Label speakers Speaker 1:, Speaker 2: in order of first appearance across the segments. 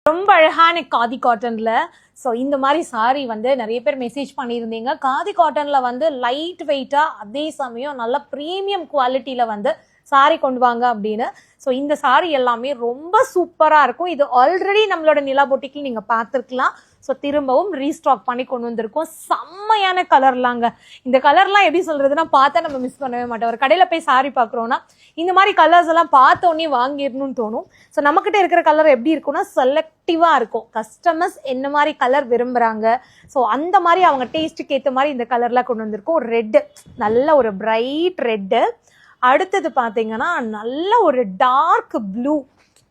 Speaker 1: ரொம்ப அழகான காதி காட்டன்ல ஸோ இந்த மாதிரி சாரி வந்து நிறைய பேர் மெசேஜ் பண்ணியிருந்தீங்க. காதி காட்டன்ல வந்து லைட் வெயிட்டா அதே சமயம் நல்ல ப்ரீமியம் குவாலிட்டியில வந்து சாரி கொண்டு வாங்க அப்படின்னு. ஸோ இந்த சாரி எல்லாமே ரொம்ப சூப்பரா இருக்கும். இது ஆல்ரெடி நம்மளோட நிலா பொட்டிக்கில் நீங்க பார்த்துருக்கலாம். ஸோ திரும்பவும் ரீஸ்டாக் பண்ணி கொண்டு வந்திருக்கோம். செம்மையான கலர்லாங்க. இந்த கலர்லாம் எப்படி சொல்றதுன்னா பார்த்தா நம்ம மிஸ் பண்ணவே மாட்டோம். ஒரு கடையில் போய் சாரி பார்க்குறோன்னா இந்த மாதிரி கலர்ஸ் எல்லாம் பார்த்தோன்னே வாங்கிடணும்னு தோணும். ஸோ நம்மக்கிட்ட இருக்கிற கலர் எப்படி இருக்கும்னா செலக்டிவாக இருக்கும். கஸ்டமர்ஸ் என்ன மாதிரி கலர் விரும்புகிறாங்க, ஸோ அந்த மாதிரி அவங்க டேஸ்ட்டுக்கு ஏற்ற மாதிரி இந்த கலர்லாம் கொண்டு வந்திருக்கோம். ரெட்டு, நல்ல ஒரு பிரைட் ரெட்டு. அடுத்தது பார்த்தீங்கன்னா நல்ல ஒரு டார்க் ப்ளூ,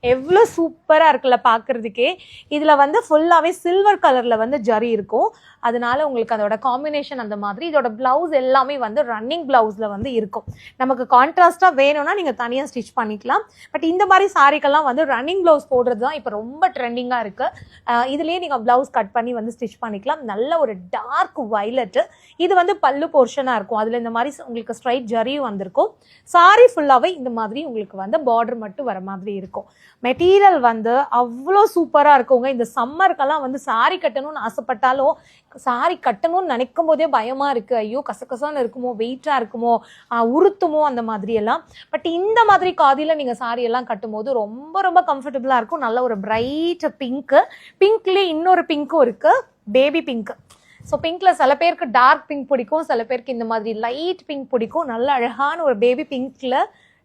Speaker 1: எவ்வளோ சூப்பராக இருக்குல்ல பார்க்குறதுக்கே. இதில் வந்து ஃபுல்லாகவே சில்வர் கலரில் வந்து ஜரி இருக்கும். அதனால உங்களுக்கு அதோட காம்பினேஷன் அந்த மாதிரி. இதோட ப்ளவுஸ் எல்லாமே வந்து ரன்னிங் ப்ளவுஸில் வந்து இருக்கும். நமக்கு கான்ட்ராஸ்டாக வேணும்னா நீங்கள் தனியாக ஸ்டிச் பண்ணிக்கலாம். பட் இந்த மாதிரி சாரிக்கெல்லாம் வந்து ரன்னிங் ப்ளவுஸ் போடுறது தான் இப்போ ரொம்ப ட்ரெண்டிங்காக இருக்குது. இதுலேயே நீங்கள் ப்ளவுஸ் கட் பண்ணி வந்து ஸ்டிச் பண்ணிக்கலாம். நல்ல ஒரு டார்க் வயலட்டு. இது வந்து பல்லு போர்ஷனாக இருக்கும். அதில் இந்த மாதிரி உங்களுக்கு ஸ்ட்ரைட் ஜரியும் வந்திருக்கும். சாரி ஃபுல்லாகவே இந்த மாதிரி உங்களுக்கு வந்து பார்டர் மட்டும் வர மாதிரி இருக்கும். மெட்டீரியல் வந்து அவ்வளோ சூப்பராக இருக்குங்க. இந்த சம்மருக்கெல்லாம் வந்து சாரி கட்டணும்னு ஆசைப்பட்டாலும் சாரி கட்டணும்னு நினைக்கும் போதே பயமாக இருக்குது. ஐயோ கசகசான்னு இருக்குமோ, வெயிட்டாக இருக்குமோ, உறுத்துமோ அந்த மாதிரி எல்லாம். பட் இந்த மாதிரி காதியில் நீங்கள் சாரி எல்லாம் கட்டும்போது ரொம்ப ரொம்ப கம்ஃபர்டபுளாக இருக்கும். நல்ல ஒரு பிரைட் பிங்க்கு. பிங்க்லேயே இன்னொரு பிங்க்கும் இருக்குது, பேபி பிங்க்கு. ஸோ பிங்க்கில் சில பேருக்கு டார்க் பிங்க் பிடிக்கும், சில பேருக்கு இந்த மாதிரி லைட் பிங்க் பிடிக்கும். நல்ல அழகான ஒரு பேபி பிங்க்கில்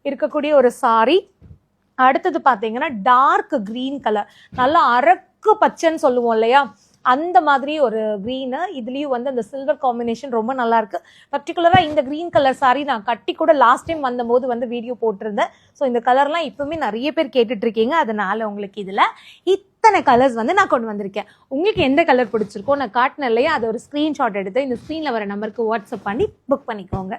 Speaker 1: இருக்கக்கூடிய ஒரு சாரி. அடுத்தது பார்த்தீங்கன்னா டார்க் கிரீன் கலர், நல்லா அரக்கு பச்சைன்னு சொல்லுவோம் இல்லையா, அந்த மாதிரி ஒரு க்ரீனு. இதுலேயும் வந்து அந்த சில்வர் காம்பினேஷன் ரொம்ப நல்லா இருக்கு. பர்டிகுலராக இந்த க்ரீன் கலர் சாரி நான் கட்டி கூட லாஸ்ட் டைம் வந்தபோது வந்து வீடியோ போட்டிருந்தேன். ஸோ இந்த கலர்லாம் இப்பவுமே நிறைய பேர் கேட்டுட்டு இருக்கீங்க. அதனால உங்களுக்கு இதில் இத்தனை கலர்ஸ் வந்து நான் கொண்டு வந்திருக்கேன். உங்களுக்கு எந்த கலர் பிடிச்சிருக்கோ நான் காட்டினேன் இல்லையா, அதை ஒரு ஸ்க்ரீன்ஷாட் எடுத்து இந்த ஸ்க்ரீனில் வர நம்பருக்கு வாட்ஸ்அப் பண்ணி புக் பண்ணிக்கோங்க.